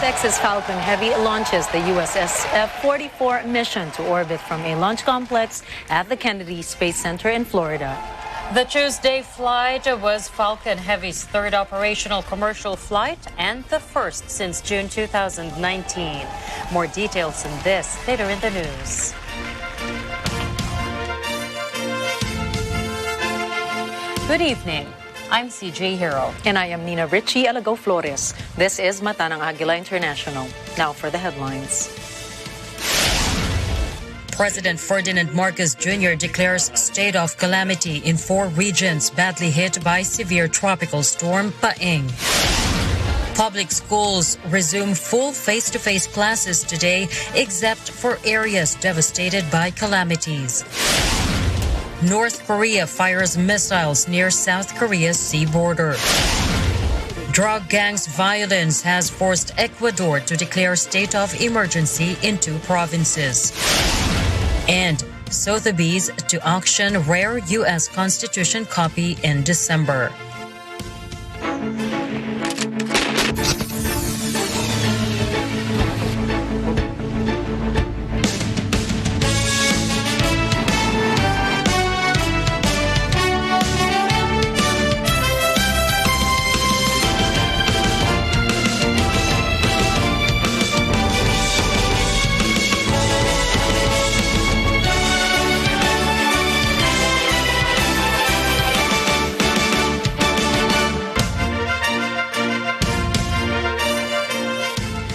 SpaceX's Falcon Heavy launches the USS F-44 mission to orbit from a launch complex at the Kennedy Space Center in Florida. The Tuesday flight was Falcon Heavy's third operational commercial flight and the first since June 2019. More details on this later in the news. Good evening. I'm CJ Hero. And I am Nina Richie Alago Flores. This is Mata ng Agila International. Now for the headlines. President Ferdinand Marcos Jr. declares state of calamity in 4 regions badly hit by severe tropical storm Paeng. Public schools resume full face-to-face classes today, except for areas devastated by calamities. North Korea fires missiles near South Korea's sea border. Drug gangs' violence has forced Ecuador to declare state of emergency in 2 provinces. And Sotheby's to auction rare U.S. Constitution copy in December.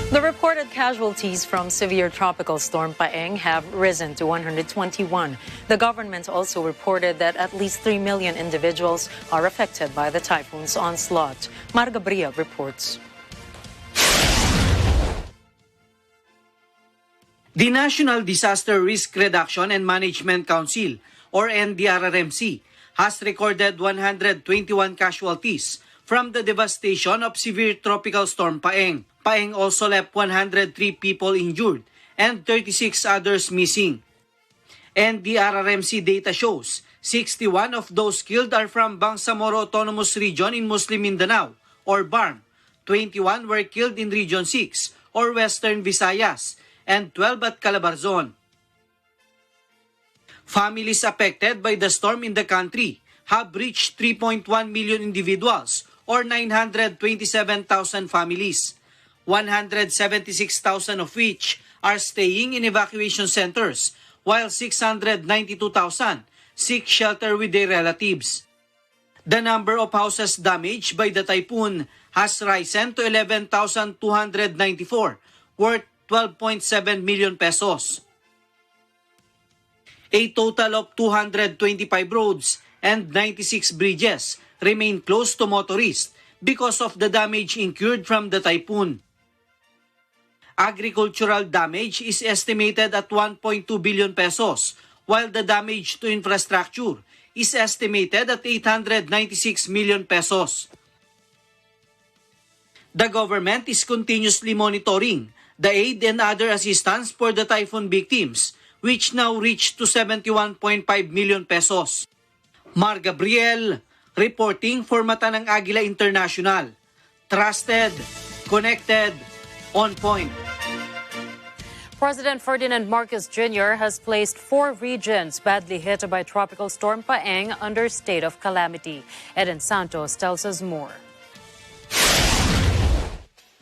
The reported casualties from severe tropical storm Paeng have risen to 121. The government also reported that at least 3 million individuals are affected by the typhoon's onslaught. Marga Bria reports. The National Disaster Risk Reduction and Management Council, or NDRRMC, has recorded 121 casualties from the devastation of severe tropical storm Paeng. Paeng also left 103 people injured and 36 others missing. NDRRMC data shows 61 of those killed are from Bangsamoro Autonomous Region in Muslim Mindanao, or BARM. 21 were killed in Region 6, or Western Visayas, and 12 at Calabarzon. Families affected by the storm in the country have reached 3.1 million individuals, or 927,000 families. 176,000 of which are staying in evacuation centers, while 692,000 seek shelter with their relatives. The number of houses damaged by the typhoon has risen to 11,294, worth 12.7 million pesos. A total of 225 roads and 96 bridges remain closed to motorists because of the damage incurred from the typhoon. Agricultural damage is estimated at 1.2 billion pesos, while the damage to infrastructure is estimated at 896 million pesos. The government is continuously monitoring the aid and other assistance for the typhoon victims, which now reach to 71.5 million pesos. Mar Gabriel, reporting for Mata ng Agila International. Trusted, connected, on point. President Ferdinand Marcos Jr. has placed 4 regions badly hit by Tropical Storm Paeng under state of calamity. Eden Santos tells us more.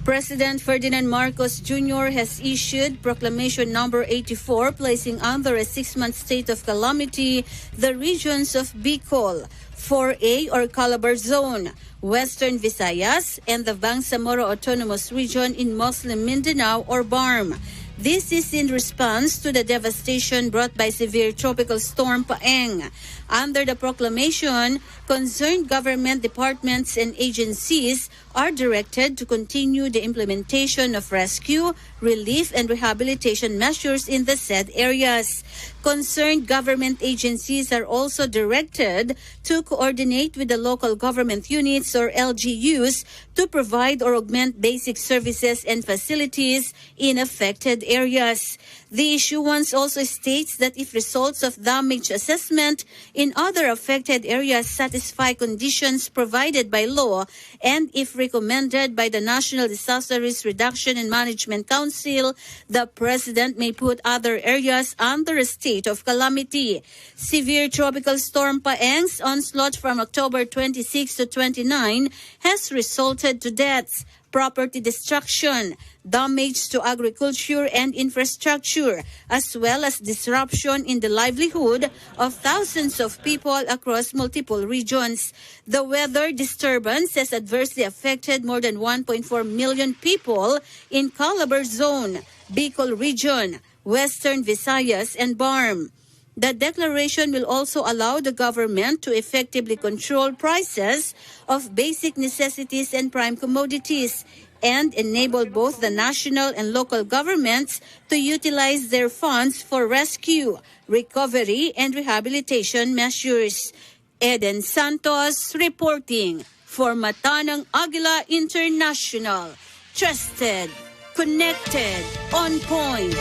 President Ferdinand Marcos Jr. has issued Proclamation Number 84, placing under a 6-month state of calamity the regions of Bicol, 4A or Calabarzon, Western Visayas, and the Bangsamoro Autonomous Region in Muslim Mindanao or BARM. This is in response to the devastation brought by severe tropical storm Paeng. Under the proclamation, concerned government departments and agencies are directed to continue the implementation of rescue, relief, and rehabilitation measures in the said areas. Concerned government agencies are also directed to coordinate with the local government units or LGUs to provide or augment basic services and facilities in affected areas. The issuance also states that if results of damage assessment in other affected areas satisfy conditions provided by law and if recommended by the National Disaster Risk Reduction and Management Council, the President may put other areas under a state of calamity. Severe tropical storm Paeng's onslaught from October 26 to 29 has resulted to deaths, property destruction, damage to agriculture and infrastructure, as well as disruption in the livelihood of thousands of people across multiple regions. The weather disturbance has adversely affected more than 1.4 million people in Calabar Zone, Bicol Region, Western Visayas, and Barm. The declaration will also allow the government to effectively control prices of basic necessities and prime commodities and enable both the national and local governments to utilize their funds for rescue, recovery, and rehabilitation measures. Eden Santos reporting for Matanang Agila International. Trusted, connected, on point.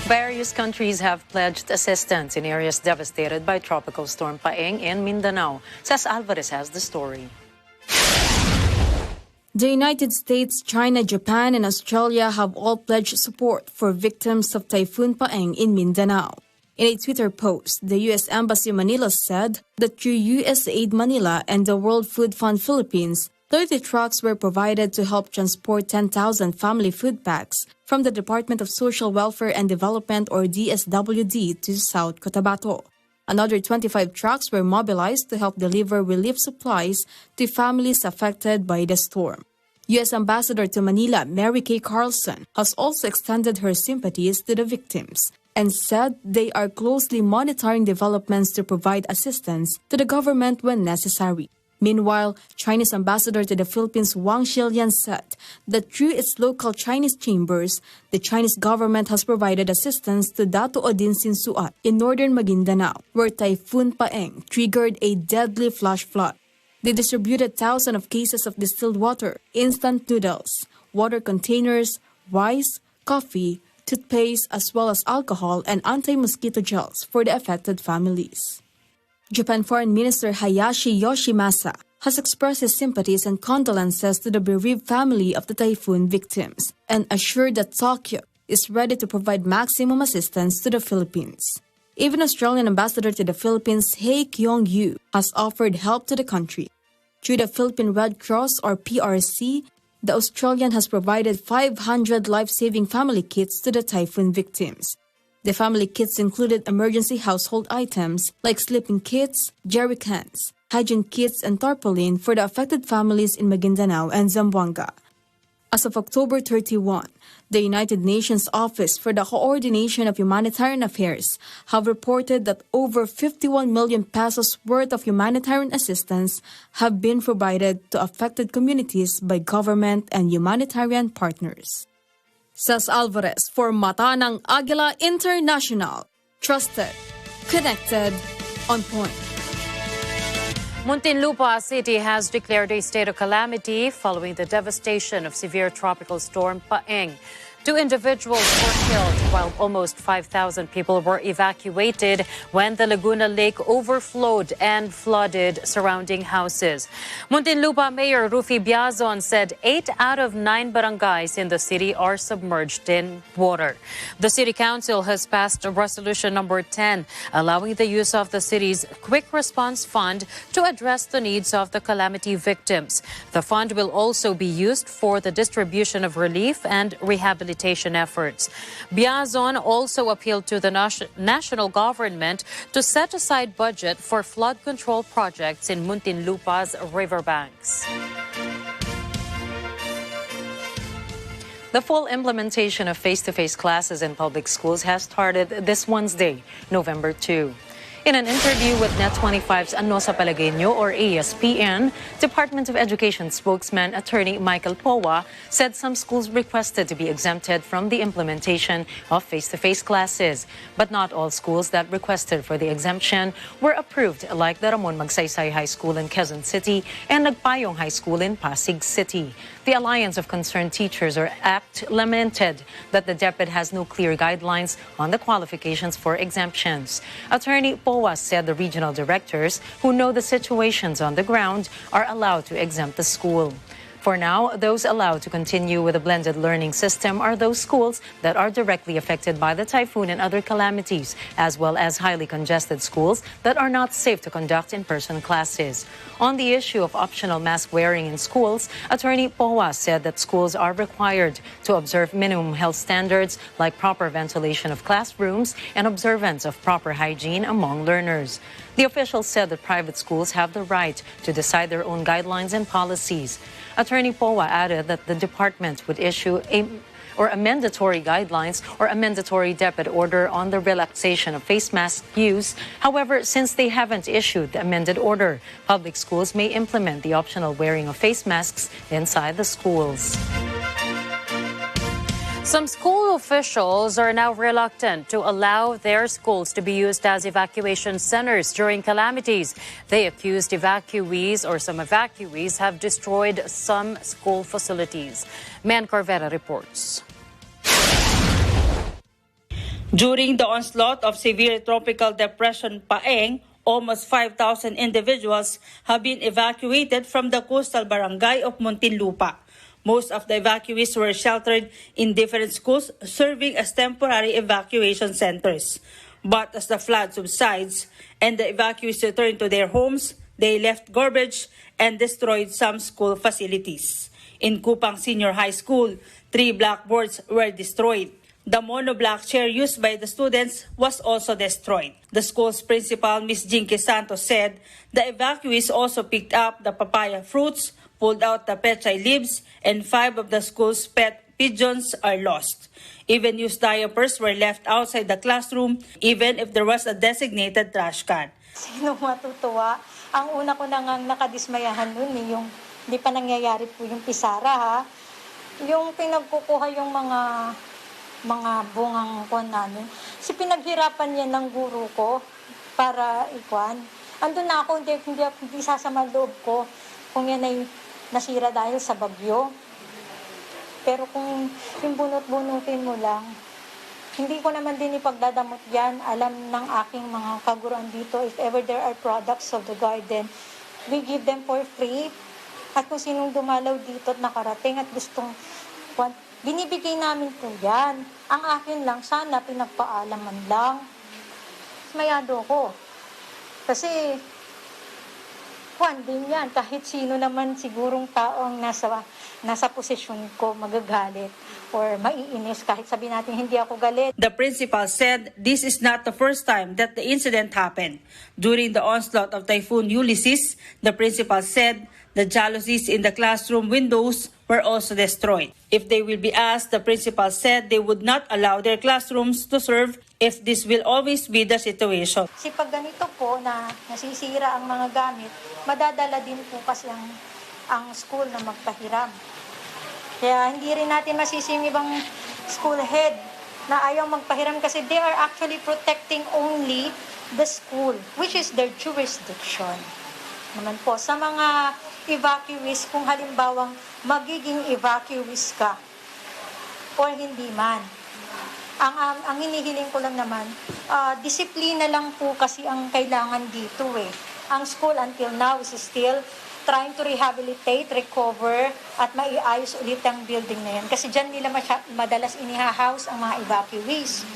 Various countries have pledged assistance in areas devastated by Tropical Storm Paeng in Mindanao. Cez Alvarez has the story. The United States, China, Japan, and Australia have all pledged support for victims of Typhoon Paeng in Mindanao. In a Twitter post, the U.S. Embassy in Manila said that through USAID Manila and the World Food Fund Philippines, 30 trucks were provided to help transport 10,000 family food packs from the Department of Social Welfare and Development or DSWD to South Cotabato. Another 25 trucks were mobilized to help deliver relief supplies to families affected by the storm. U.S. Ambassador to Manila, Mary Kay Carlson, has also extended her sympathies to the victims and said they are closely monitoring developments to provide assistance to the government when necessary. Meanwhile, Chinese ambassador to the Philippines Wang Shilian said that through its local Chinese chambers, the Chinese government has provided assistance to Dato Odin Sinsuat in northern Maguindanao, where Typhoon Paeng triggered a deadly flash flood. They distributed thousands of cases of distilled water, instant noodles, water containers, rice, coffee, toothpaste, as well as alcohol and anti-mosquito gels for the affected families. Japan Foreign Minister Hayashi Yoshimasa has expressed his sympathies and condolences to the bereaved family of the typhoon victims and assured that Tokyo is ready to provide maximum assistance to the Philippines. Even Australian Ambassador to the Philippines, Hei Kyong-yu, has offered help to the country. Through the Philippine Red Cross or PRC, the Australian has provided 500 life-saving family kits to the typhoon victims. The family kits included emergency household items like sleeping kits, jerry cans, hygiene kits, and tarpaulin for the affected families in Maguindanao and Zamboanga. As of October 31, the United Nations Office for the Coordination of Humanitarian Affairs have reported that over 51 million pesos worth of humanitarian assistance have been provided to affected communities by government and humanitarian partners. Cez Alvarez for Matanang Agila International. Trusted, connected, on point. Muntinlupa City has declared a state of calamity following the devastation of severe tropical storm Paeng. 2 individuals were killed while almost 5,000 people were evacuated when the Laguna Lake overflowed and flooded surrounding houses. Muntinlupa Mayor Rufi Biazon said 8 out of 9 barangays in the city are submerged in water. The City Council has passed Resolution Number 10, allowing the use of the city's Quick Response Fund to address the needs of the calamity victims. The fund will also be used for the distribution of relief and rehabilitation efforts. Biazon also appealed to the national government to set aside budget for flood control projects in Muntinlupa's riverbanks. The full implementation of face-to-face classes in public schools has started this Wednesday, November 2. In an interview with Net25's Ano sa Palagueño or ASPN, Department of Education spokesman Attorney Michael Powa said some schools requested to be exempted from the implementation of face-to-face classes. But not all schools that requested for the exemption were approved, like the Ramon Magsaysay High School in Quezon City and Nagpayong High School in Pasig City. The Alliance of Concerned Teachers, or ACT, lamented that the DepEd has no clear guidelines on the qualifications for exemptions. Attorney Powa said the regional directors, who know the situations on the ground, are allowed to exempt the school. For now, those allowed to continue with a blended learning system are those schools that are directly affected by the typhoon and other calamities, as well as highly congested schools that are not safe to conduct in-person classes. On the issue of optional mask wearing in schools, Attorney Powa said that schools are required to observe minimum health standards like proper ventilation of classrooms and observance of proper hygiene among learners. The official said that private schools have the right to decide their own guidelines and policies. Attorney Powa added that the department would issue a mandatory guidelines or a mandatory DepEd order on the relaxation of face mask use. However, since they haven't issued the amended order, public schools may implement the optional wearing of face masks inside the schools. Some school officials are now reluctant to allow their schools to be used as evacuation centers during calamities. They accused evacuees or some evacuees have destroyed some school facilities. Man Corvera reports. During the onslaught of severe tropical depression Paeng, almost 5,000 individuals have been evacuated from the coastal barangay of Muntinlupa. Most of the evacuees were sheltered in different schools, serving as temporary evacuation centers. But as the flood subsides and the evacuees return to their homes, they left garbage and destroyed some school facilities. In Kupang Senior High School, 3 blackboards were destroyed. The monoblock chair used by the students was also destroyed. The school's principal, Ms. Jinky Santos, said the evacuees also picked up the papaya fruits, pulled out the pechay leaves, and 5 of the school's pet pigeons are lost. Even used diapers were left outside the classroom, even if there was a designated trash can. Sino matutuwa? Ang una ko nang nakadismayahan nun, yung hindi pa nangyayari po yung pisara, ha? Yung pinagkukuha yung mga bungang kuwan namin. Si pinaghirapan niya ng guro ko para ikuan. Andun na ako, hindi sasama loob ko kung yan ay nasira dahil sa bagyo. Pero kung yung bunot-bunutin mo lang, hindi ko naman din ipagdadamot yan. Alam ng aking mga kaguruan dito, if ever there are products of the garden, we give them for free. At kung sinong dumalaw dito at nakarating at gustong, binibigay namin po yan. Ang akin lang, sana pinagpaalaman lang. Mayado ko. Kasi, din yan. Kahit sino naman sigurong taong nasa posisyon ko magagalit or maiinis kahit sabi natin hindi ako galit. The principal said this is not the first time that the incident happened. During the onslaught of Typhoon Ulysses, the principal said the jalousies in the classroom windows were also destroyed. If they will be asked, the principal said they would not allow their classrooms to serve if this will always be the situation. Kasi pag ganito po na nasisira ang mga gamit, madadala din po kasi ang school na magpahiram. Kaya hindi rin natin masisi yung ibang school head na ayaw magpahiram kasi they are actually protecting only the school, which is their jurisdiction. Naman po, sa mga evacuees, kung halimbawang magiging evacuees ka o hindi man, ang hinihiling ko lang naman, disiplina lang po kasi ang kailangan dito eh. Ang school until now is still trying to rehabilitate, recover, at maiayos ulit ang building na yan. Kasi dyan nila madalas iniha-house ang mga evacuees.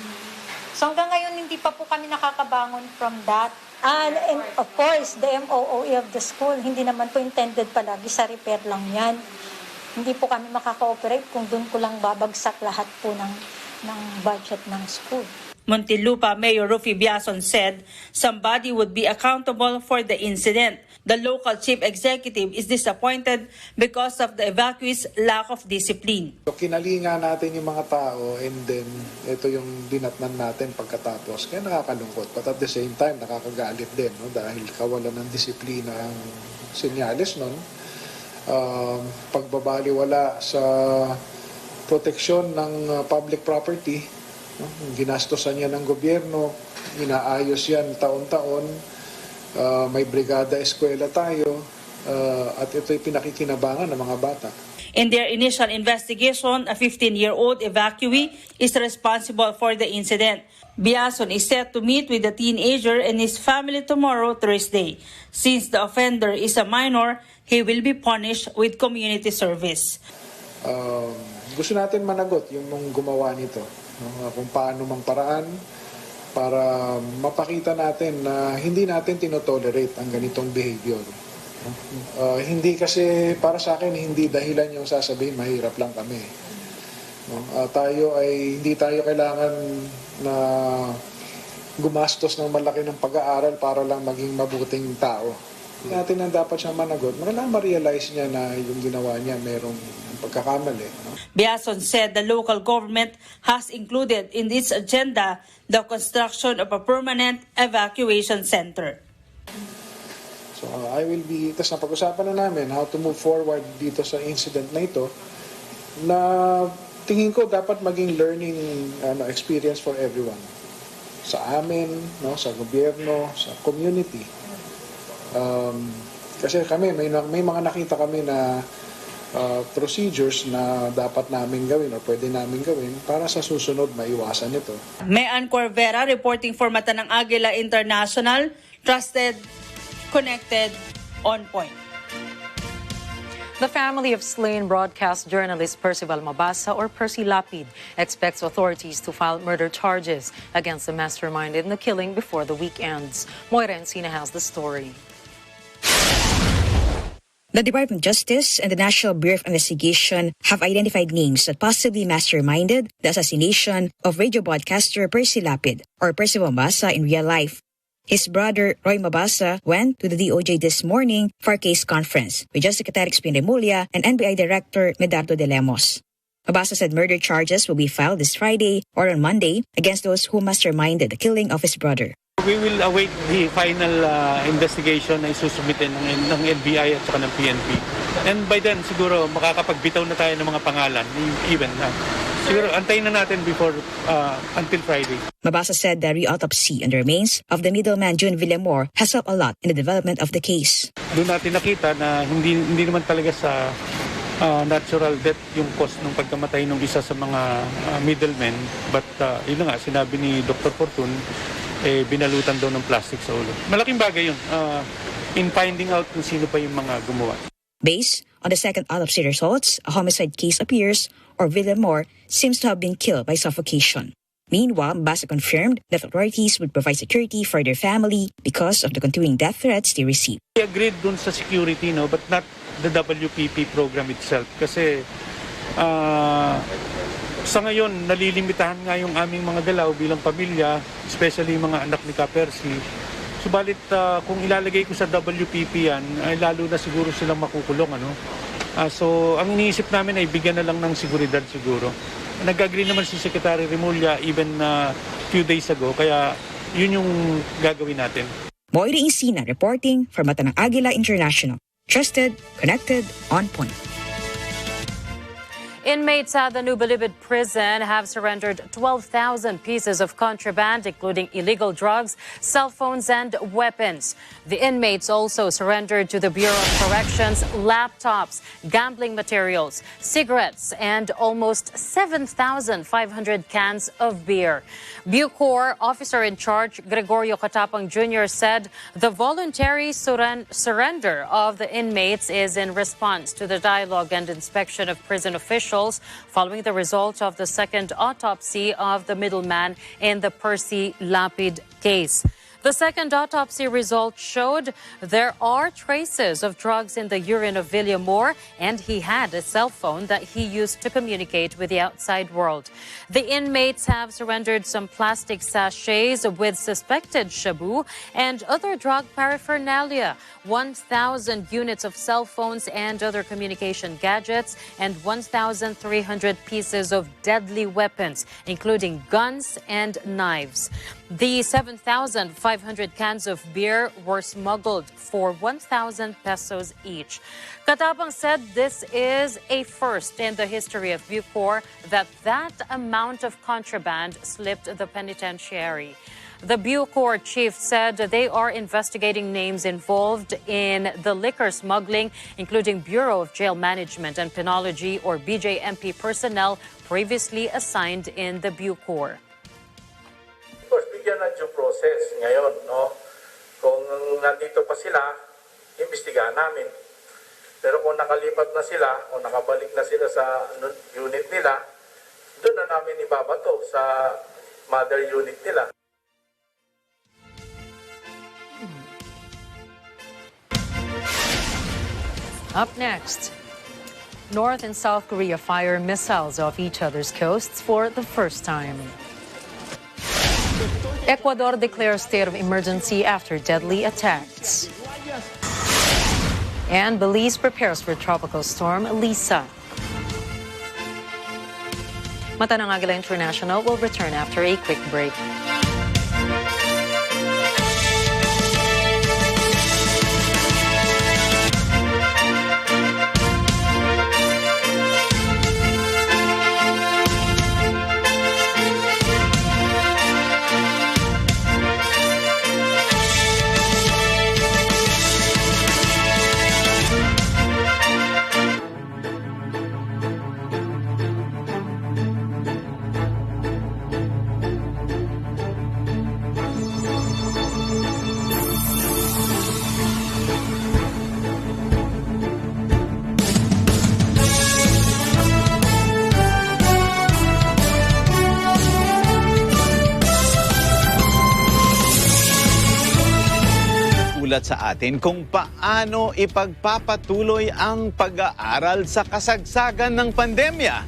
So hanggang ngayon, hindi pa po kami nakakabangon from that. And of course, the MOOE of the school, hindi naman po intended palagi sa repair lang yan. Hindi po kami makaka-operate kung doon ko lang babagsak lahat po ng budget ng school. Muntinlupa Mayor Rufy Biason said somebody would be accountable for the incident. The local chief executive is disappointed because of the evacuees' lack of discipline. So, kinalinga natin yung mga tao and then ito yung dinatnan natin pagkatapos. Kaya nakakalungkot. But at the same time, nakakagalit din, no? Dahil kawalan ng disiplina ang senyales nun. Pagbabaliwala sa proteksyon ng public property, no? Ginastosan niya ng gobyerno, inaayos yan taon-taon. May brigada eskwela tayo at ito'y pinakikinabangan ng mga bata. In their initial investigation, a 15-year-old evacuee is responsible for the incident. Biason is set to meet with the teenager and his family tomorrow, Thursday. Since the offender is a minor, he will be punished with community service. Gusto natin managot yung gumawa nito, no? Kung paano mang paraan para mapakita natin na hindi natin tinotolerate ang ganitong behavior. Hindi kasi para sa akin, hindi dahilan yung sasabihin, mahirap lang kami. Hindi tayo kailangan na gumastos ng malaki ng pag-aaral para lang maging mabuting tao. Hindi natin ang dapat siya managot. Kailangan ma-realize niya na yung ginawa niya merong pagkakamali. Biason said the local government has included in its agenda the construction of a permanent evacuation center. So tapos napag-usapan na namin how to move forward dito sa incident na ito na tingin ko dapat maging learning experience for everyone. Sa amin, no, sa gobyerno, sa community. Kasi kami, may mga nakita kami na procedures na dapat namin gawin o pwede namin gawin para sa susunod maiwasan ito. Mayan Corvera reporting for Mata ng Agila International, trusted, connected, on point. The family of slain broadcast journalist Percival Mabasa, or Percy Lapid, expects authorities to file murder charges against the mastermind in the killing before the week ends. Moira Encina has the story. The Department of Justice and the National Bureau of Investigation have identified names that possibly masterminded the assassination of radio broadcaster Percy Lapid, or Percy Mabasa, in real life. His brother, Roy Mabasa, went to the DOJ this morning for a case conference with Justice Secretary Spin Remulla and NBI Director Medardo de Lemos. Mabasa said murder charges will be filed this Friday or on Monday against those who masterminded the killing of his brother. We will await the final investigation na isusubmitin ng NBI at saka ng PNP. And by then, siguro makakapagbitaw na tayo ng mga pangalan, even siguro antayin na natin until Friday. Mabasa said the re-autopsy on the remains of the middleman June Villamor has helped a lot in the development of the case. Doon natin nakita na hindi naman talaga sa natural death yung cause ng pagkamatay ng isa sa mga middlemen. But yun nga, sinabi ni Dr. Fortun, binalutan daw ng plastic sa ulo. Malaking bagay yun in finding out kung sino pa yung mga gumawa. Based on the second autopsy results, a homicide case appears, or Villamor seems to have been killed by suffocation. Meanwhile, Mabasa confirmed that authorities would provide security for their family because of the continuing death threats they received. We agreed dun sa security, no, but not the WPP program itself. Kasi sa ngayon, nalilimitahan nga yung aming mga galaw bilang pamilya, especially mga anak ni Percy. Subalit kung ilalagay ko sa WPP yan, ay lalo na siguro silang makukulong. So ang iniisip namin ay bigyan na lang ng seguridad siguro. Nag-agree naman si Secretary Remulla even few days ago, kaya yun yung gagawin natin. Moira Encina reporting for Mata ng Agila International. Trusted, connected, on point. Inmates at the New Bilibid prison have surrendered 12,000 pieces of contraband, including illegal drugs, cell phones, and weapons. The inmates also surrendered to the Bureau of Corrections laptops, gambling materials, cigarettes, and almost 7,500 cans of beer. Bucor officer in charge Gregorio Catapang Jr. said the voluntary surrender of the inmates is in response to the dialogue and inspection of prison officials following the results of the second autopsy of the middleman in the Percy Lapid case. The second autopsy result showed there are traces of drugs in the urine of Villamor, and he had a cell phone that he used to communicate with the outside world. The inmates have surrendered some plastic sachets with suspected shabu and other drug paraphernalia, 1,000 units of cell phones and other communication gadgets, and 1,300 pieces of deadly weapons, including guns and knives. The 7,500 cans of beer were smuggled for 1,000 pesos each. Katapang said this is a first in the history of Bucor that amount of contraband slipped the penitentiary. The Bucor chief said they are investigating names involved in the liquor smuggling, including Bureau of Jail Management and Penology or BJMP personnel previously assigned in the Bucor. Of course, bigyan ng due process ngayon, no? Kung nandito pa sila, imbestigahan namin. Pero kung nakalipat na sila o nakabalik na sila sa unit nila, doon na namin ibabato sa mother unit nila. Up next, North and South Korea fire missiles off each other's coasts for the first time. Ecuador declares state of emergency after deadly attacks. And Belize prepares for tropical storm Lisa. Mata ng Agila International will return after a quick break. Sa atin kung paano ipagpapatuloy ang pag-aaral sa kasagsagan ng pandemya.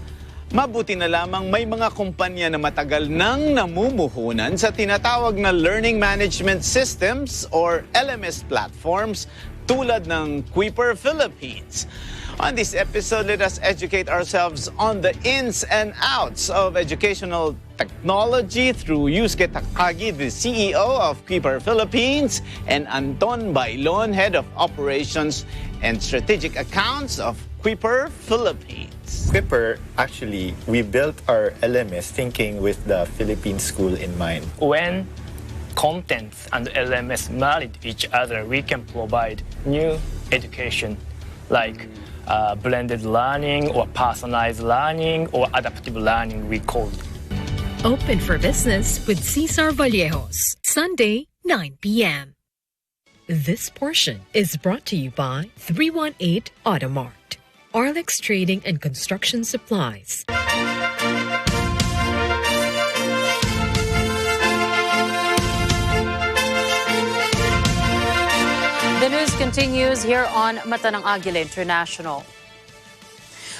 Mabuti na lamang may mga kumpanya na matagal nang namumuhunan sa tinatawag na Learning Management Systems or LMS platforms tulad ng Kuiper Philippines. On this episode, let us educate ourselves on the ins and outs of educational technology through Yusuke Takagi, the CEO of Kuiper Philippines, and Anton Bailon, Head of Operations and Strategic Accounts of Kuiper Philippines. Kuiper, actually, we built our LMS thinking with the Philippine school in mind. When contents and LMS married each other, we can provide new education like blended learning or personalized learning or adaptive learning, we call it. Open for business with Cesar Vallejos, Sunday, 9 p.m. This portion is brought to you by 318 Automart, Arlex Trading and Construction Supplies. The news continues here on Mata ng Agila International.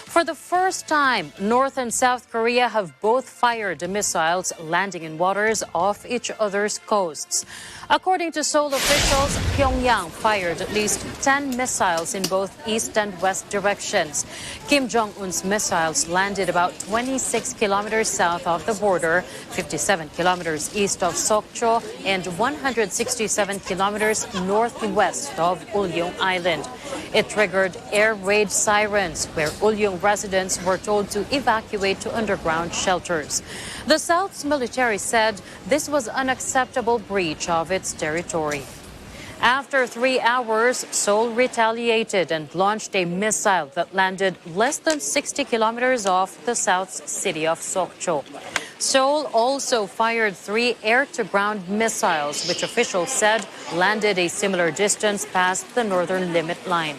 For the first time, North and South Korea have both fired missiles landing in waters off each other's coasts. According to Seoul officials, Pyongyang fired at least 10 missiles in both east and west directions. Kim Jong-un's missiles landed about 26 kilometers south of the border, 57 kilometers east of Sokcho, and 167 kilometers northwest of Ulyong Island. It triggered air raid sirens, where Ulyong residents were told to evacuate to underground shelters. The South's military said this was an unacceptable breach of its territory. After 3 hours, Seoul retaliated and launched a missile that landed less than 60 kilometers off the South's city of Sokcho. Seoul also fired 3 air-to-ground missiles, which officials said landed a similar distance past the northern limit line.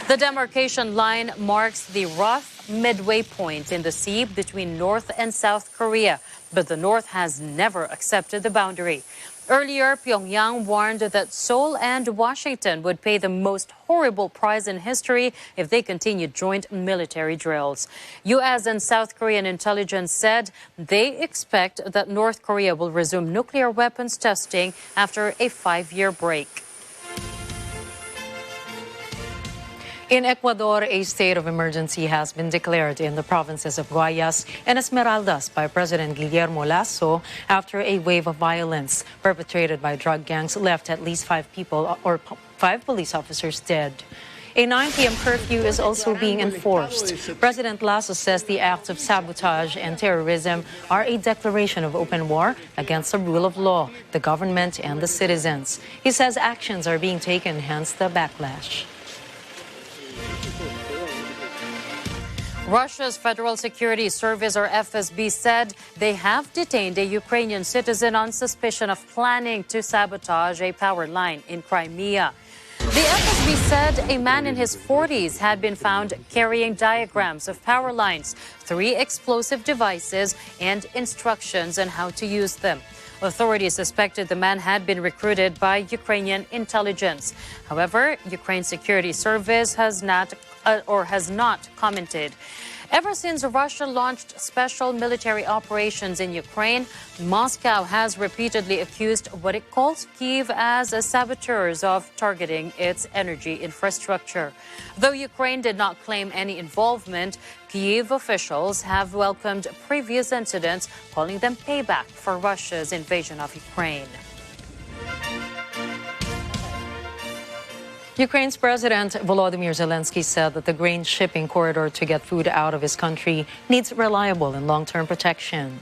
The demarcation line marks the rough midway point in the sea between North and South Korea, but the North has never accepted the boundary. Earlier, Pyongyang warned that Seoul and Washington would pay the most horrible price in history if they continued joint military drills. U.S. and South Korean intelligence said they expect that North Korea will resume nuclear weapons testing after a 5-year break. In Ecuador, a state of emergency has been declared in the provinces of Guayas and Esmeraldas by President Guillermo Lasso after a wave of violence perpetrated by drug gangs left at least 5 police officers dead. A 9 p.m. curfew is also being enforced. President Lasso says the acts of sabotage and terrorism are a declaration of open war against the rule of law, the government, and the citizens. He says actions are being taken, hence the backlash. Russia's Federal Security Service, or FSB, said they have detained a Ukrainian citizen on suspicion of planning to sabotage a power line in Crimea. The FSB said a man in his 40s had been found carrying diagrams of power lines, 3 explosive devices, and instructions on how to use them. Authorities suspected the man had been recruited by Ukrainian intelligence. However, Ukraine's security service has not commented. Ever since Russia launched special military operations in Ukraine, Moscow has repeatedly accused what it calls Kyiv as saboteurs of targeting its energy infrastructure. Though Ukraine did not claim any involvement, Kyiv officials have welcomed previous incidents, calling them payback for Russia's invasion of Ukraine. Ukraine's President Volodymyr Zelensky said that the grain shipping corridor to get food out of his country needs reliable and long-term protection.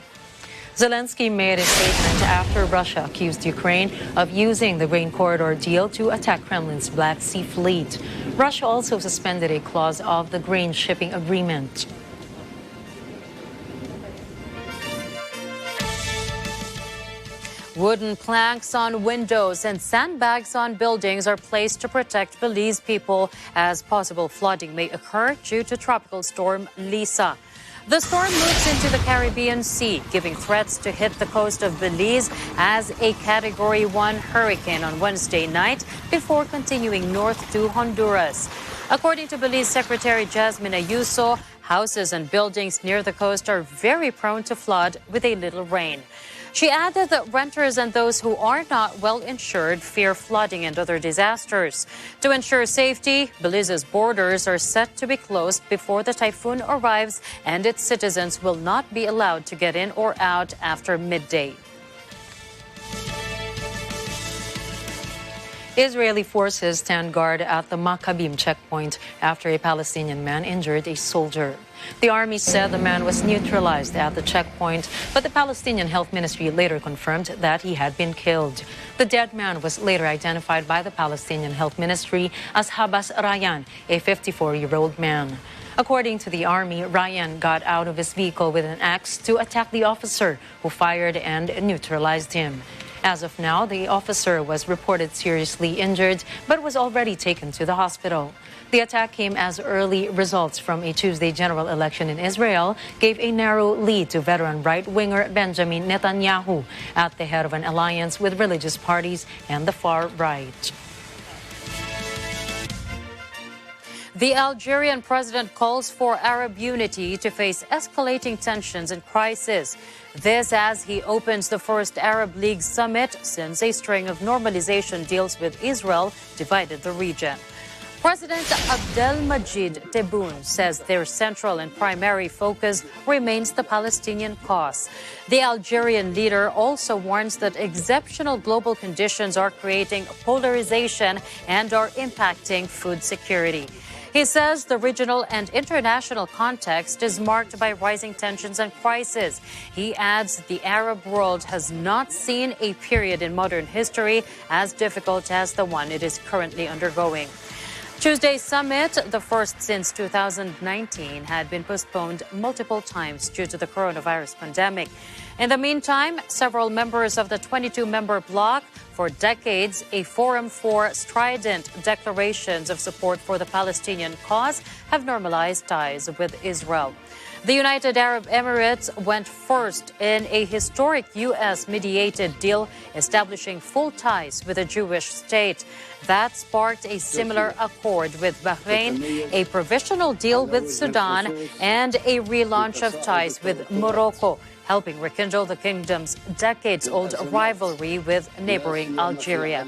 Zelensky made a statement after Russia accused Ukraine of using the grain corridor deal to attack Kremlin's Black Sea fleet. Russia also suspended a clause of the grain shipping agreement. Wooden planks on windows and sandbags on buildings are placed to protect Belize people as possible flooding may occur due to tropical storm Lisa. The storm moves into the Caribbean Sea, giving threats to hit the coast of Belize as a Category 1 hurricane on Wednesday night before continuing north to Honduras. According to Belize Secretary Jasmine Ayuso, houses and buildings near the coast are very prone to flood with a little rain. She added that renters and those who are not well insured fear flooding and other disasters. To ensure safety, Belize's borders are set to be closed before the typhoon arrives, and its citizens will not be allowed to get in or out after midday. Israeli forces stand guard at the Maccabim checkpoint after a Palestinian man injured a soldier. The army said the man was neutralized at the checkpoint, but the Palestinian Health Ministry later confirmed that he had been killed. The dead man was later identified by the Palestinian Health Ministry as Habas Ryan, a 54-year-old man. According to the army, Ryan got out of his vehicle with an axe to attack the officer, who fired and neutralized him. As of now, the officer was reported seriously injured but was already taken to the hospital. The attack came as early results from a Tuesday general election in Israel gave a narrow lead to veteran right-winger Benjamin Netanyahu at the head of an alliance with religious parties and the far right. The Algerian president calls for Arab unity to face escalating tensions and crisis. This as he opens the first Arab League summit since a string of normalization deals with Israel divided the region. President Abdelmajid Tebboune says their central and primary focus remains the Palestinian cause. The Algerian leader also warns that exceptional global conditions are creating polarization and are impacting food security. He says the regional and international context is marked by rising tensions and crisis. He adds the Arab world has not seen a period in modern history as difficult as the one it is currently undergoing. Tuesday's summit, the first since 2019, had been postponed multiple times due to the coronavirus pandemic. In the meantime, several members of the 22-member bloc, for decades a forum for strident declarations of support for the Palestinian cause, have normalized ties with Israel. The United Arab Emirates went first in a historic U.S.-mediated deal establishing full ties with a Jewish state. That sparked a similar accord with Bahrain, a provisional deal with Sudan, and a relaunch of ties with Morocco, helping rekindle the kingdom's decades-old rivalry with neighboring Algeria.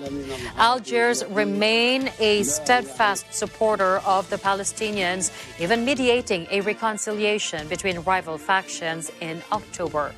Algiers remain a steadfast supporter of the Palestinians, even mediating a reconciliation between rival factions in October.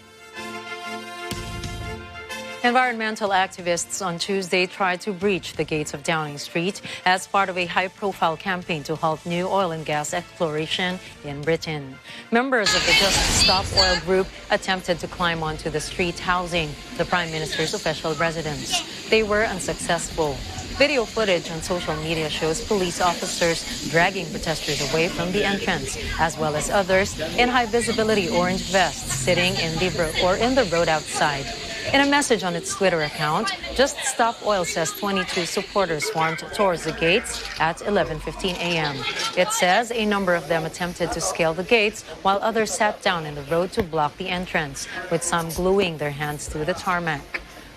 Environmental activists on Tuesday tried to breach the gates of Downing Street as part of a high-profile campaign to halt new oil and gas exploration in Britain. Members of the Just Stop Oil group attempted to climb onto the street housing the Prime Minister's official residence. They were unsuccessful. Video footage on social media shows police officers dragging protesters away from the entrance, as well as others in high-visibility orange vests sitting in the road outside. In a message on its Twitter account, Just Stop Oil says 22 supporters swarmed towards the gates at 11:15 a.m. It says a number of them attempted to scale the gates, while others sat down in the road to block the entrance, with some gluing their hands to the tarmac.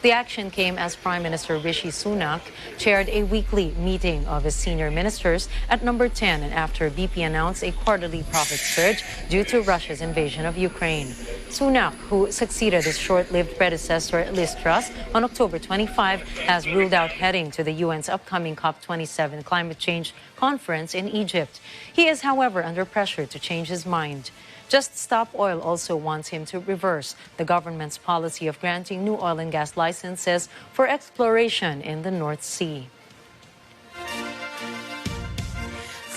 The action came as Prime Minister Rishi Sunak chaired a weekly meeting of his senior ministers at number 10 and after BP announced a quarterly profit surge due to Russia's invasion of Ukraine. Sunak, who succeeded his short-lived predecessor Liz Truss on October 25, has ruled out heading to the UN's upcoming COP27 climate change conference in Egypt. He is, however, under pressure to change his mind. Just Stop Oil also wants him to reverse the government's policy of granting new oil and gas licenses for exploration in the North Sea.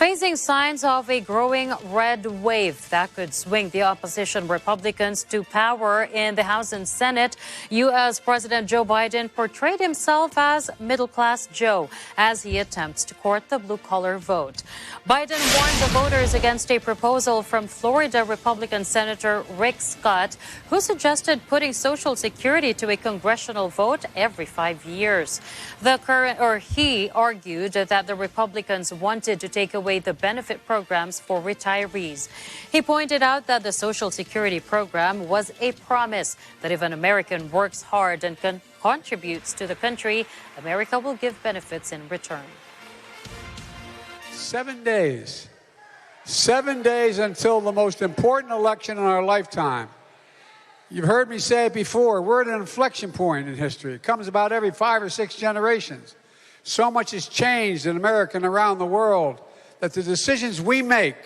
Facing signs of a growing red wave that could swing the opposition Republicans to power in the House and Senate, U.S. President Joe Biden portrayed himself as middle-class Joe as he attempts to court the blue-collar vote. Biden warned the voters against a proposal from Florida Republican Senator Rick Scott, who suggested putting Social Security to a congressional vote every 5 years. He argued that the Republicans wanted to take away the benefit programs for retirees. He pointed out that the Social Security program was a promise that if an American works hard and contributes to the country, America will give benefits in return. 7 days. 7 days until the most important election in our lifetime. You've heard me say it before, we're at an inflection point in history. It comes about every 5 or 6 generations. So much has changed in America and around the world that the decisions we make,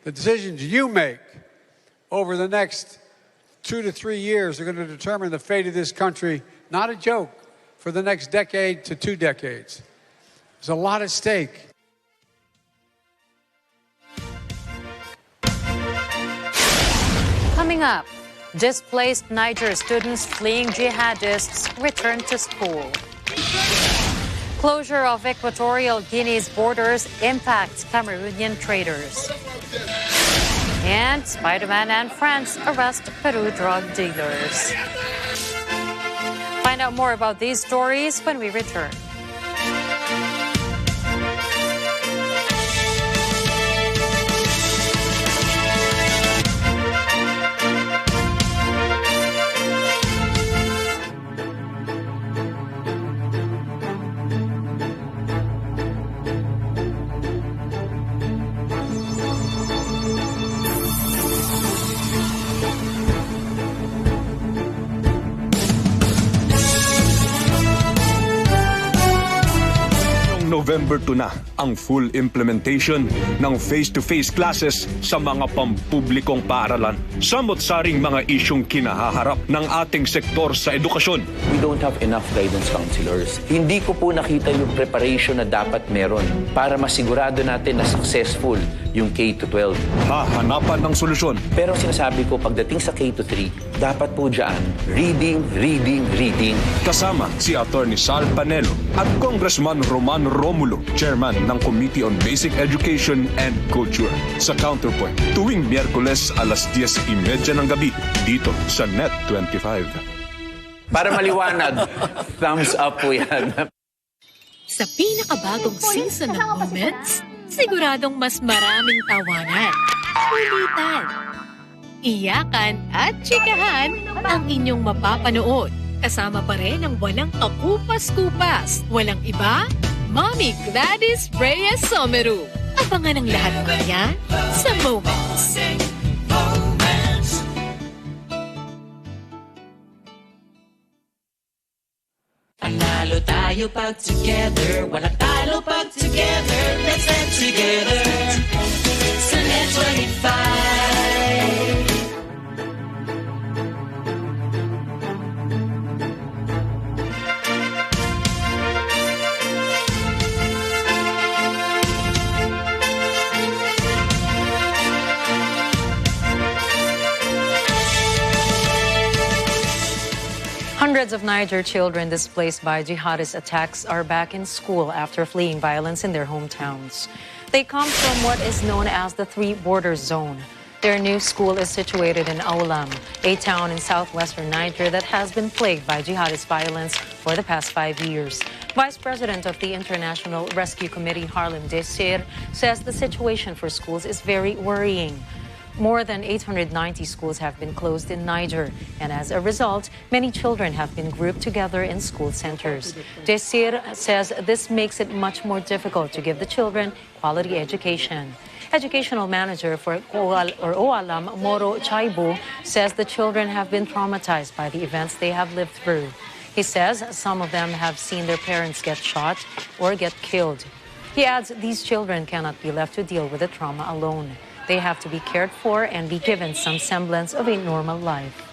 the decisions you make over the next 2 to 3 years are going to determine the fate of this country, not a joke, for the next decade to 2 decades. There's a lot at stake. Coming up, displaced Niger students fleeing jihadists return to school. Closure of Equatorial Guinea's borders impacts Cameroonian traders. And Spider-Man and France arrest Peru drug dealers. Find out more about these stories when we return. November 2 na ang full implementation ng face-to-face classes sa mga pampublikong paaralan. Samot-saring mga isyong kinahaharap ng ating sektor sa edukasyon. We don't have enough guidance counselors. Hindi ko po nakita yung preparation na dapat meron para masigurado natin na successful yung K-12. Hahanapan ng solusyon. Pero sinasabi ko, pagdating sa K-3, dapat po dyan, reading, reading, reading. Kasama si Attorney Sal Panelo at Congressman Roman Romulo, Chairman ng Committee on Basic Education and Culture. Sa Counterpoint, tuwing Miyerkules alas 10:30 ng gabi, dito sa Net 25. Para maliwanag, thumbs up po yan. Sa pinakabagong season ng Moments, siguradong mas maraming tawanan, ulitan, iyakan at chikahan ang inyong mapapanood. Kasama pa rin ang walang kakupas-kupas. Walang iba, Mommy Gladys Reyes Someru. Abangan ang lahat ng yan sa Moments. Panalo tayo pag together, walang talo pag together. Let's stand together sa Net 25. Hundreds of Niger children displaced by jihadist attacks are back in school after fleeing violence in their hometowns. They come from what is known as the Three Borders Zone. Their new school is situated in Aulam, a town in southwestern Niger that has been plagued by jihadist violence for the past 5 years. Vice President of the International Rescue Committee, Harlem Desir, says the situation for schools is very worrying. More than 890 schools have been closed in Niger, and as a result, many children have been grouped together in school centers. Desir says this makes it much more difficult to give the children quality education. Educational manager for Oalam, Moro Chaibu, says the children have been traumatized by the events they have lived through. He says some of them have seen their parents get shot or get killed. He adds these children cannot be left to deal with the trauma alone. They have to be cared for and be given some semblance of a normal life.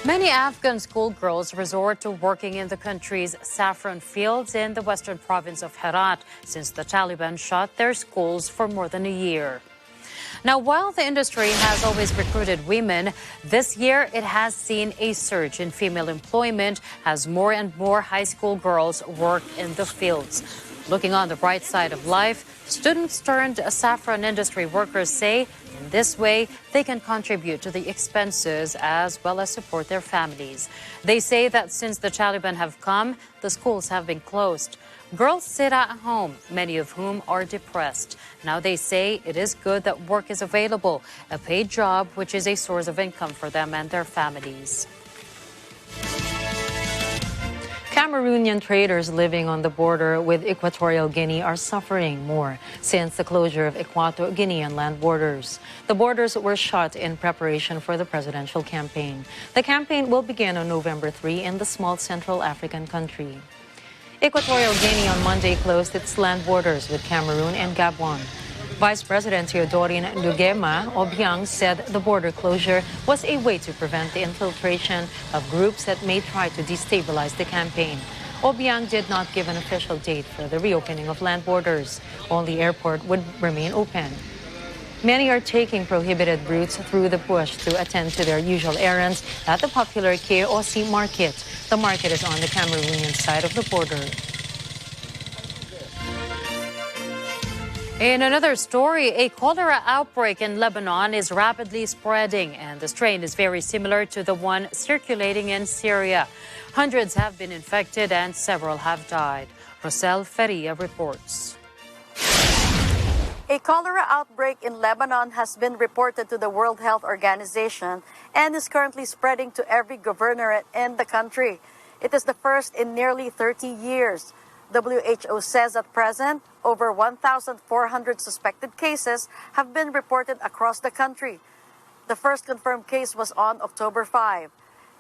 Many Afghan schoolgirls resort to working in the country's saffron fields in the western province of Herat since the Taliban shut their schools for more than a year. Now, while the industry has always recruited women, this year it has seen a surge in female employment as more and more high school girls work in the fields. Looking on the bright side of life, students turned saffron industry workers say in this way they can contribute to the expenses as well as support their families. They say that since the Taliban have come, the schools have been closed. Girls sit at home, many of whom are depressed. Now they say it is good that work is available, a paid job which is a source of income for them and their families. Cameroonian traders living on the border with Equatorial Guinea are suffering more since the closure of Equatorial Guinean land borders. The borders were shut in preparation for the presidential campaign. The campaign will begin on November 3 in the small Central African country. Equatorial Guinea on Monday closed its land borders with Cameroon and Gabon. Vice President Teodorin Ndugema Obiang said the border closure was a way to prevent the infiltration of groups that may try to destabilize the campaign. Obiang did not give an official date for the reopening of land borders. Only airport would remain open. Many are taking prohibited routes through the bush to attend to their usual errands at the popular KOC market. The market is on the Cameroonian side of the border. In another story, a cholera outbreak in Lebanon is rapidly spreading, and the strain is very similar to the one circulating in Syria. Hundreds have been infected and several have died. Rosel Feria reports. A cholera outbreak in Lebanon has been reported to the World Health Organization and is currently spreading to every governorate in the country. It is the first in nearly 30 years. WHO says at present, over 1,400 suspected cases have been reported across the country. The first confirmed case was on October 5.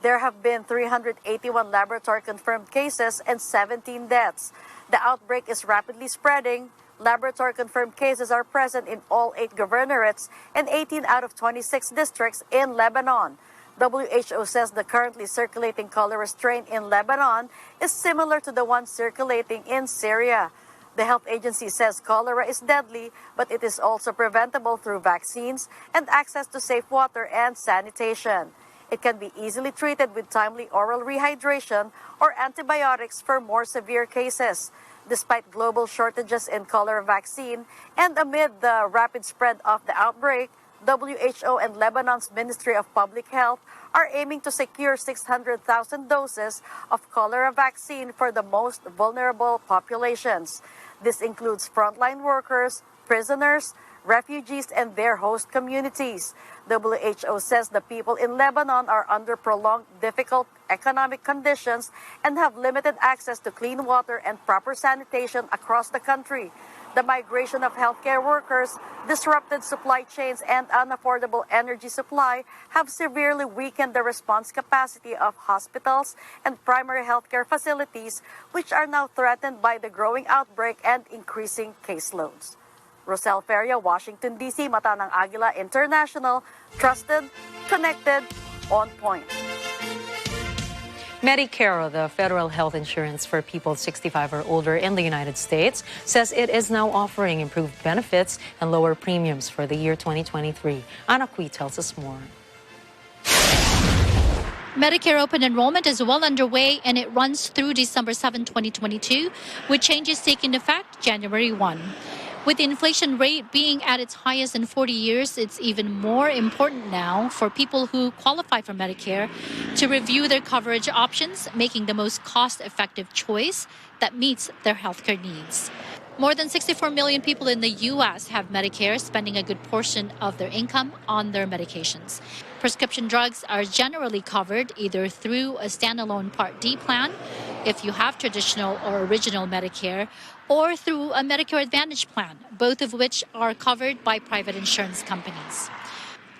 There have been 381 laboratory-confirmed cases and 17 deaths. The outbreak is rapidly spreading. Laboratory-confirmed cases are present in all 8 governorates and 18 out of 26 districts in Lebanon. WHO says the currently circulating cholera strain in Lebanon is similar to the one circulating in Syria. The health agency says cholera is deadly, but it is also preventable through vaccines and access to safe water and sanitation. It can be easily treated with timely oral rehydration or antibiotics for more severe cases. Despite global shortages in cholera vaccine and amid the rapid spread of the outbreak, WHO and Lebanon's Ministry of Public Health are aiming to secure 600,000 doses of cholera vaccine for the most vulnerable populations. This includes frontline workers, prisoners, refugees, and their host communities. WHO says the people in Lebanon are under prolonged, difficult economic conditions and have limited access to clean water and proper sanitation across the country. The migration of healthcare workers, disrupted supply chains, and unaffordable energy supply have severely weakened the response capacity of hospitals and primary healthcare facilities, which are now threatened by the growing outbreak and increasing caseloads. Rosel Feria, Washington, D.C., mata ng Agila International, trusted, connected, on point. Medicare, the federal health insurance for people 65 or older in the United States, says it is now offering improved benefits and lower premiums for the year 2023. Anna Cui tells us more. Medicare open enrollment is well underway and it runs through December 7, 2022, with changes taking effect January 1. With the inflation rate being at its highest in 40 years, it's even more important now for people who qualify for Medicare to review their coverage options, making the most cost-effective choice that meets their healthcare needs. More than 64 million people in the U.S. have Medicare, spending a good portion of their income on their medications. Prescription drugs are generally covered either through a standalone Part D plan, if you have traditional or original Medicare, or through a Medicare Advantage plan, both of which are covered by private insurance companies.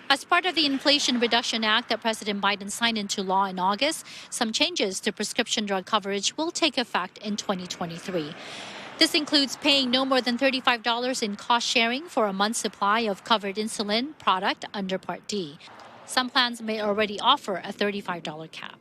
As part of the Inflation Reduction Act that President Biden signed into law in August, some changes to prescription drug coverage will take effect in 2023. This includes paying no more than $35 in cost sharing for a month's supply of covered insulin product under Part D. Some plans may already offer a $35 cap.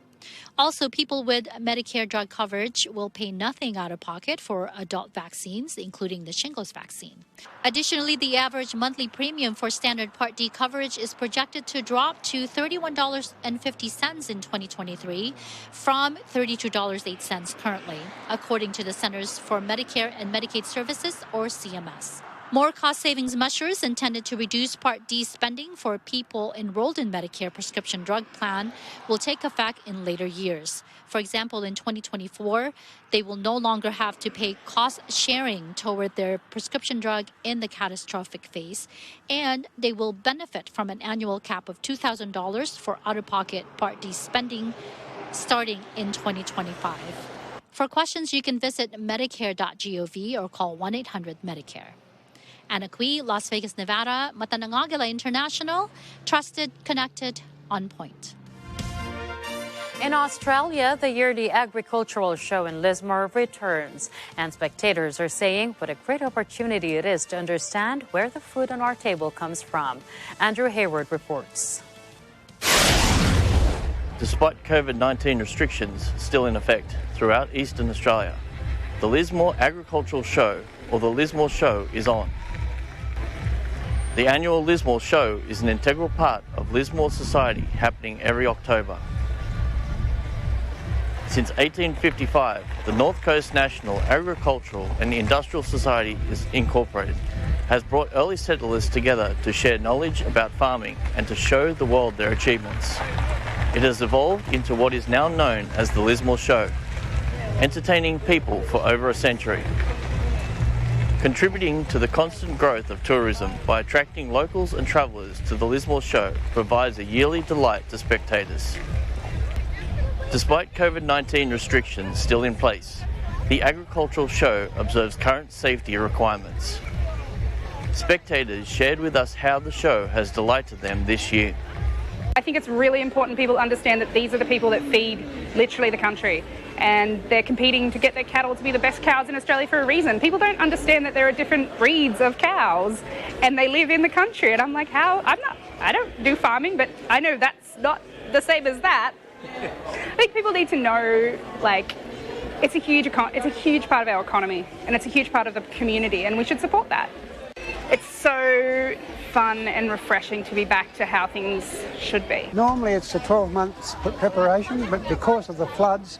Also, people with Medicare drug coverage will pay nothing out of pocket for adult vaccines, including the shingles vaccine. Additionally, the average monthly premium for standard Part D coverage is projected to drop to $31.50 in 2023 from $32.08 currently, according to the Centers for Medicare and Medicaid Services, or CMS. More cost savings measures intended to reduce Part D spending for people enrolled in Medicare prescription drug plan will take effect in later years. For example, in 2024, they will no longer have to pay cost sharing toward their prescription drug in the catastrophic phase, and they will benefit from an annual cap of $2,000 for out-of-pocket Part D spending starting in 2025. For questions, you can visit medicare.gov or call 1-800-MEDICARE. Anna Cui, Las Vegas, Nevada, mata ng Agila International, trusted, connected, on point. In Australia, the yearly agricultural show in Lismore returns, and spectators are saying what a great opportunity it is to understand where the food on our table comes from. Andrew Hayward reports. Despite COVID-19 restrictions still in effect throughout Eastern Australia, the Lismore Agricultural Show, or the Lismore Show, is on. The annual Lismore Show is an integral part of Lismore society happening every October. Since 1855, the North Coast National Agricultural and Industrial Society is incorporated, has brought early settlers together to share knowledge about farming and to show the world their achievements. It has evolved into what is now known as the Lismore Show, entertaining people for over a century. Contributing to the constant growth of tourism by attracting locals and travellers to the Lismore Show provides a yearly delight to spectators. Despite COVID-19 restrictions still in place, the Agricultural Show observes current safety requirements. Spectators shared with us how the show has delighted them this year. I think it's really important people understand that these are the people that feed literally the country, and they're competing to get their cattle to be the best cows in Australia for a reason. People don't understand that there are different breeds of cows and they live in the country, and I'm like, I don't do farming, but I know that's not the same as that. I think people need to know, like, it's a huge part of our economy, and it's a huge part of the community, and we should support that. It's so fun and refreshing to be back to how things should be. Normally it's a 12 months preparation, but because of the floods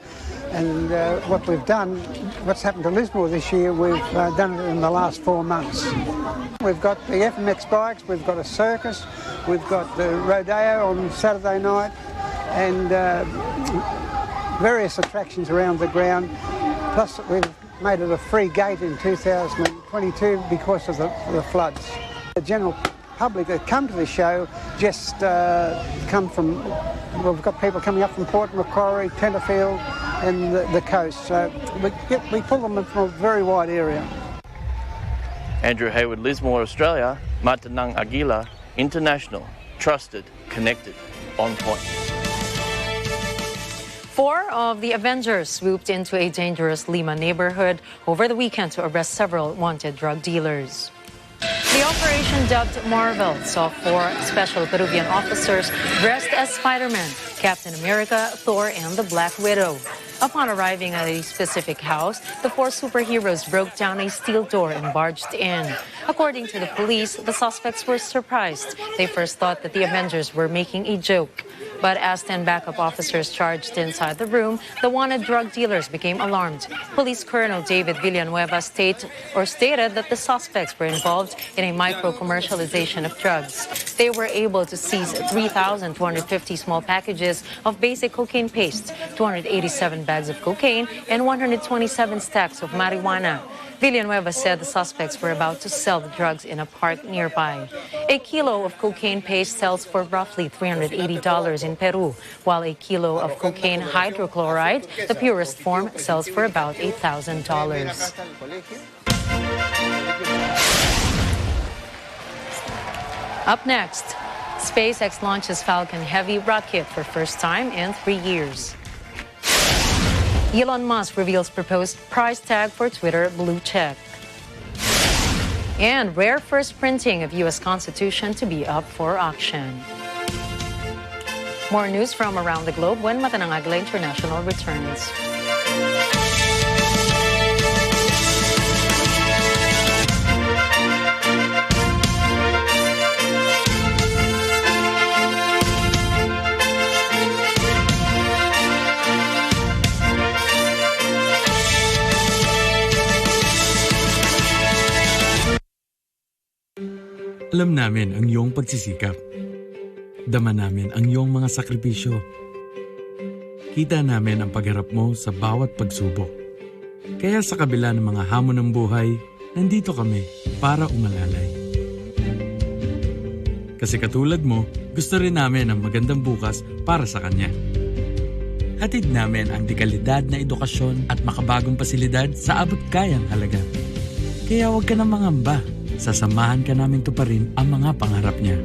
and what we've done, what's happened to Lismore this year, we've done it in the last 4 months. We've got the FMX bikes, we've got a circus, we've got the rodeo on Saturday night, and various attractions around the ground. Plus we've made it a free gate in 2022 because of the floods. The general public that come to the show just come from, well, we've got people coming up from Port Macquarie, Tenterfield and the coast. So we pull them from a very wide area. Andrew Hayward, Lismore, Australia, Matanang Agila, international, trusted, connected, on point. 4 of the Avengers swooped into a dangerous Lima neighborhood over the weekend to arrest several wanted drug dealers. The operation, dubbed Marvel, saw 4 special Peruvian officers dressed as Spider-Man, Captain America, Thor, and the Black Widow. Upon arriving at a specific house, the 4 superheroes broke down a steel door and barged in. According to the police, the suspects were surprised. They first thought that the Avengers were making a joke. But as 10 backup officers charged inside the room, the wanted drug dealers became alarmed. Police Colonel David Villanueva stated that the suspects were involved in a micro-commercialization of drugs. They were able to seize 3,250 small packages of basic cocaine paste, 287 bags of cocaine, and 127 stacks of marijuana. Villanueva said the suspects were about to sell the drugs in a park nearby. A kilo of cocaine paste sells for roughly $380 in Peru, while a kilo of cocaine hydrochloride, the purest form, sells for about $8,000. Up next, SpaceX launches Falcon Heavy rocket for first time in 3 years. Elon Musk reveals proposed price tag for Twitter blue check. And rare first printing of U.S. Constitution to be up for auction. More news from around the globe when Matanang Agila International returns. Alam namin ang iyong pagsisikap. Dama namin ang iyong mga sakripisyo. Kita namin ang pagharap mo sa bawat pagsubok. Kaya sa kabila ng mga hamon ng buhay, nandito kami para umalalay. Kasi katulad mo, gusto rin namin ang magandang bukas para sa kanya. Hatid namin ang dekalidad na edukasyon at makabagong pasilidad sa abot kayang halaga. Kaya huwag ka na mangamba. Sasamahan ka namin tuparin ang mga pangarap niya.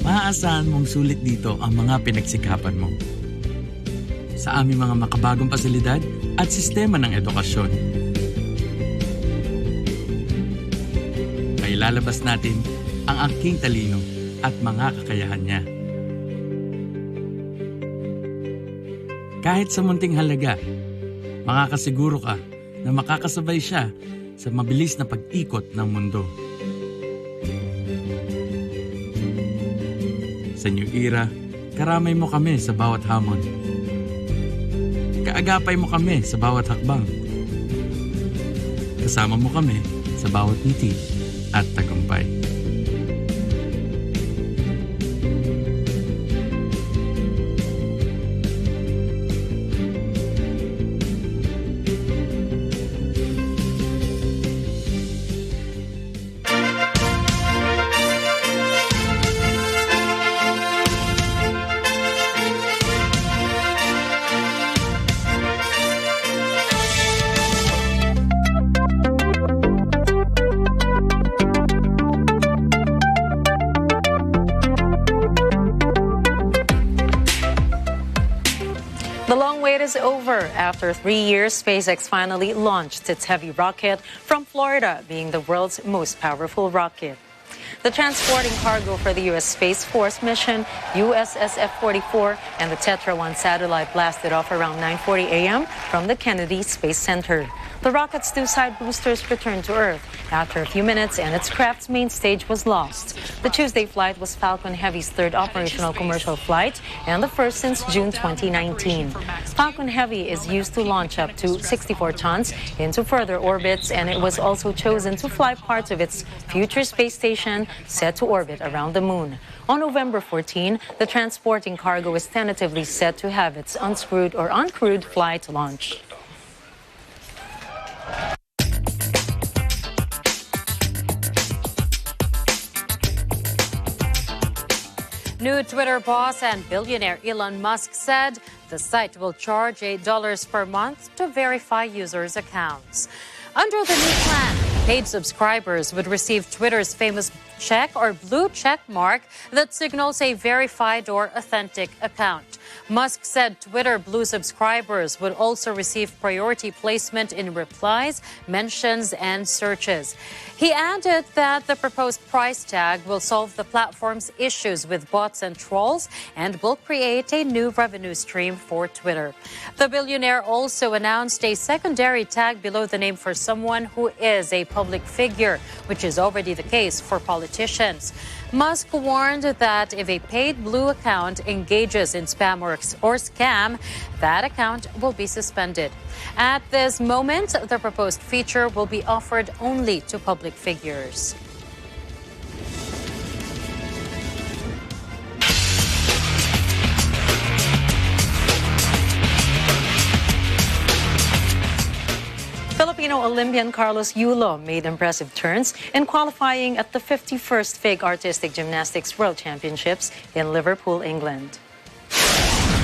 Maaasahan mong sulit dito ang mga pinagsikapan mo. Sa aming mga makabagong pasilidad at sistema ng edukasyon. Mailalabas natin ang aking talino at mga kakayahan niya. Kahit sa munting halaga, makakasiguro ka na makakasabay siya sa mabilis na pag-ikot ng mundo. Sa new era, karamay mo kami sa bawat hamon. Kaagapay mo kami sa bawat hakbang. Kasama mo kami sa bawat ngiti at tagumpay. The long wait is over. After 3 years, SpaceX finally launched its heavy rocket from Florida, being the world's most powerful rocket. The transporting cargo for the U.S. Space Force mission, USSF-44, and the Tetra-1 satellite blasted off around 9:40 a.m. from the Kennedy Space Center. The rocket's two side boosters returned to Earth after a few minutes and its craft's main stage was lost. The Tuesday flight was Falcon Heavy's third operational commercial flight and the first since June 2019. Falcon Heavy is used to launch up to 64 tons into further orbits, and it was also chosen to fly parts of its future space station set to orbit around the moon. On November 14, the transporting cargo is tentatively set to have its uncrewed flight launch. New Twitter boss and billionaire Elon Musk said the site will charge $8 per month to verify users' accounts. Under the new plan, paid subscribers would receive Twitter's famous check or blue check mark that signals a verified or authentic account. Musk said Twitter Blue subscribers would also receive priority placement in replies, mentions, and searches. He added that the proposed price tag will solve the platform's issues with bots and trolls and will create a new revenue stream for Twitter. The billionaire also announced a secondary tag below the name for someone who is a public figure, which is already the case for politicians. Musk warned that if a paid Blue account engages in spam or scam, that account will be suspended. At this moment, the proposed feature will be offered only to public figures. Filipino Olympian Carlos Yulo made impressive turns in qualifying at the 51st FIG Artistic Gymnastics World Championships in Liverpool, England.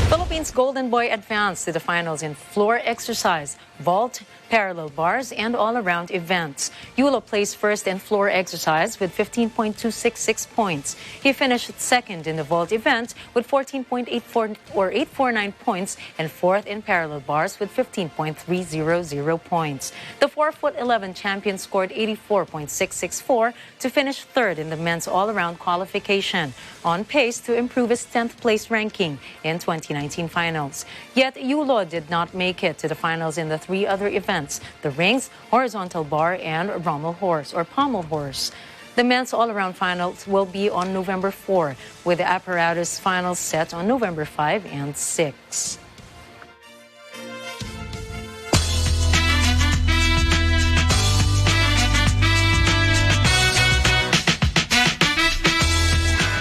Philippines Golden Boy advanced to the finals in floor exercise, vault, parallel bars, and all-around events. Yulo placed first in floor exercise with 15.266 points. He finished second in the vault event with 14.84 or 849 points and fourth in parallel bars with 15.300 points. The 4'11" champion scored 84.664 to finish third in the men's all-around qualification, on pace to improve his 10th place ranking in 2019 finals. Yet Yulo did not make it to the finals in the three other events: the rings, horizontal bar, and pommel horse. The men's all-around finals will be on November 4, with the apparatus finals set on November 5 and 6.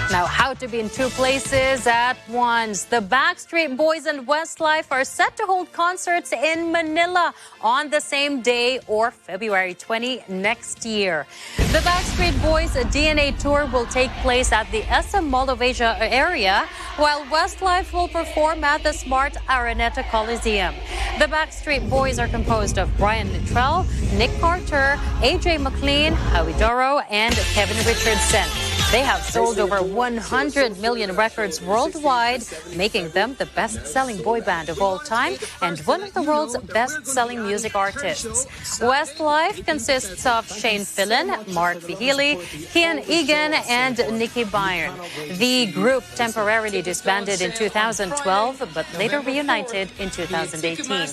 Now, how to be in two places at once. The Backstreet Boys and Westlife are set to hold concerts in Manila on the same day, or February 20 next year. The Backstreet Boys DNA tour will take place at the SM Mall of Asia area, while Westlife will perform at the Smart Araneta Coliseum. The Backstreet Boys are composed of Brian Littrell, Nick Carter, AJ McLean, Howie Doro, and Kevin Richardson. They have sold over 100 million records worldwide, making them the best-selling boy band of all time and one of the world's best-selling music artists. Westlife consists of Shane Fillon, Mark Vihili, Kian Egan, and Nikki Byrne. The group temporarily disbanded in 2012, but later reunited in 2018.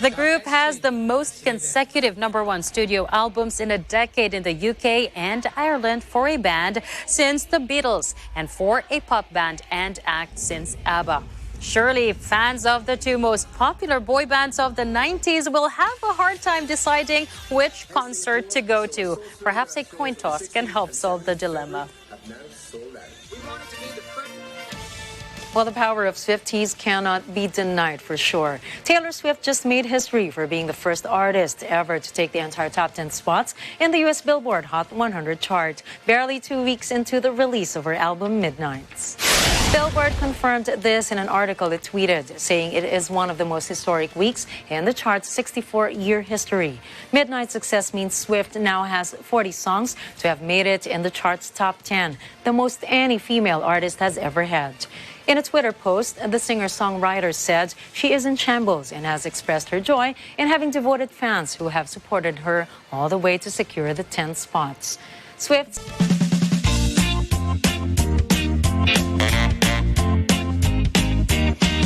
The group has the most consecutive #1 studio albums in a decade in the UK and Ireland for a band since the Beatles, and for a pop band and act since ABBA. Surely, fans of the two most popular boy bands of the 90s will have a hard time deciding which concert to go to. Perhaps a coin toss can help solve the dilemma. Well, the power of Swifties cannot be denied for sure. Taylor Swift just made history for being the first artist ever to take the entire top 10 spots in the U.S. Billboard Hot 100 chart, barely 2 weeks into the release of her album Midnights. Billboard confirmed this in an article it tweeted, saying it is one of the most historic weeks in the chart's 64-year history. Midnight's success means Swift now has 40 songs to have made it in the chart's top 10, the most any female artist has ever had. In a Twitter post, the singer-songwriter said she is in shambles and has expressed her joy in having devoted fans who have supported her all the way to secure the 10 spots. Swift.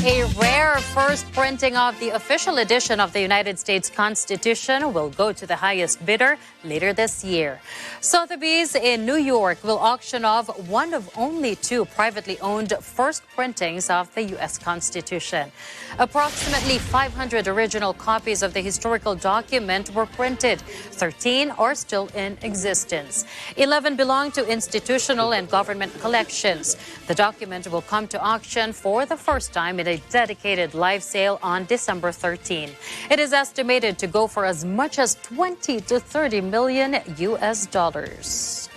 A rare rare first printing of the official edition of the United States Constitution will go to the highest bidder later this year. Sotheby's in New York will auction off one of only 2 privately owned first printings of the U.S. Constitution. Approximately 500 original copies of the historical document were printed. 13 are still in existence. 11 belong to institutional and government collections. The document will come to auction for the first time in a dedicated live sale on December 13. It is estimated to go for as much as 20 to 30 million U.S. dollars.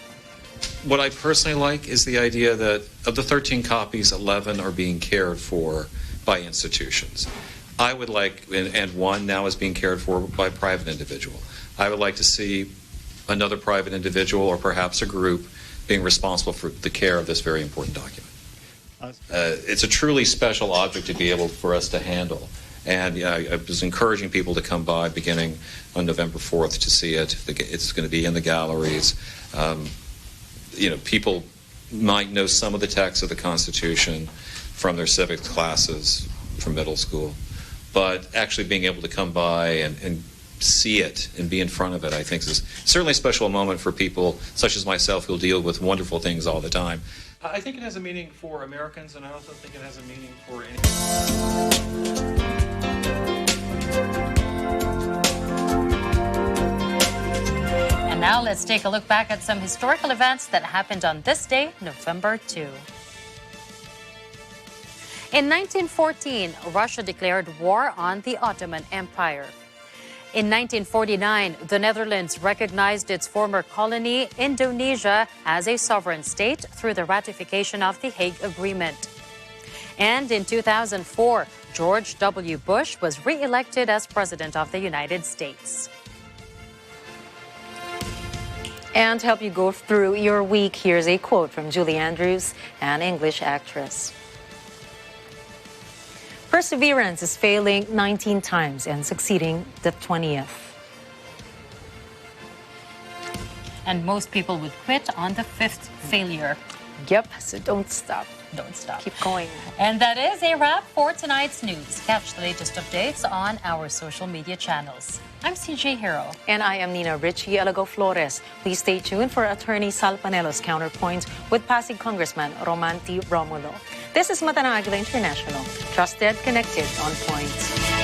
What I personally like is the idea that of the 13 copies, 11 are being cared for by institutions. I would like, and one now is being cared for by a private individual. I would like to see another private individual or perhaps a group being responsible for the care of this very important document. It's a truly special object to be able for us to handle. And I was encouraging people to come by beginning on November 4th to see it. It's going to be in the galleries. People might know some of the texts of the Constitution from their civics classes from middle school. But actually being able to come by and see it and be in front of it, I think is certainly a special moment for people such as myself who deal with wonderful things all the time. I think it has a meaning for Americans, and I also think it has a meaning for And now let's take a look back at some historical events that happened on this day, November 2. In 1914, Russia declared war on the Ottoman Empire. In 1949, the Netherlands recognized its former colony, Indonesia, as a sovereign state through the ratification of the Hague Agreement. And in 2004, George W. Bush was re-elected as President of the United States. And to help you go through your week, here's a quote from Julie Andrews, an English actress. Perseverance is failing 19 times and succeeding the 20th. And most people would quit on the 5th failure. Yep, so don't stop. Don't stop. Keep going. And that is a wrap for tonight's news. Catch the latest updates on our social media channels. I'm CJ Hero. And I am Nina Richie Alago Flores. Please stay tuned for Attorney Sal Panelo's Counterpoint with Pasig Congressman Romanti Romulo. This is Mata ng Agila International. Trusted, connected, on point.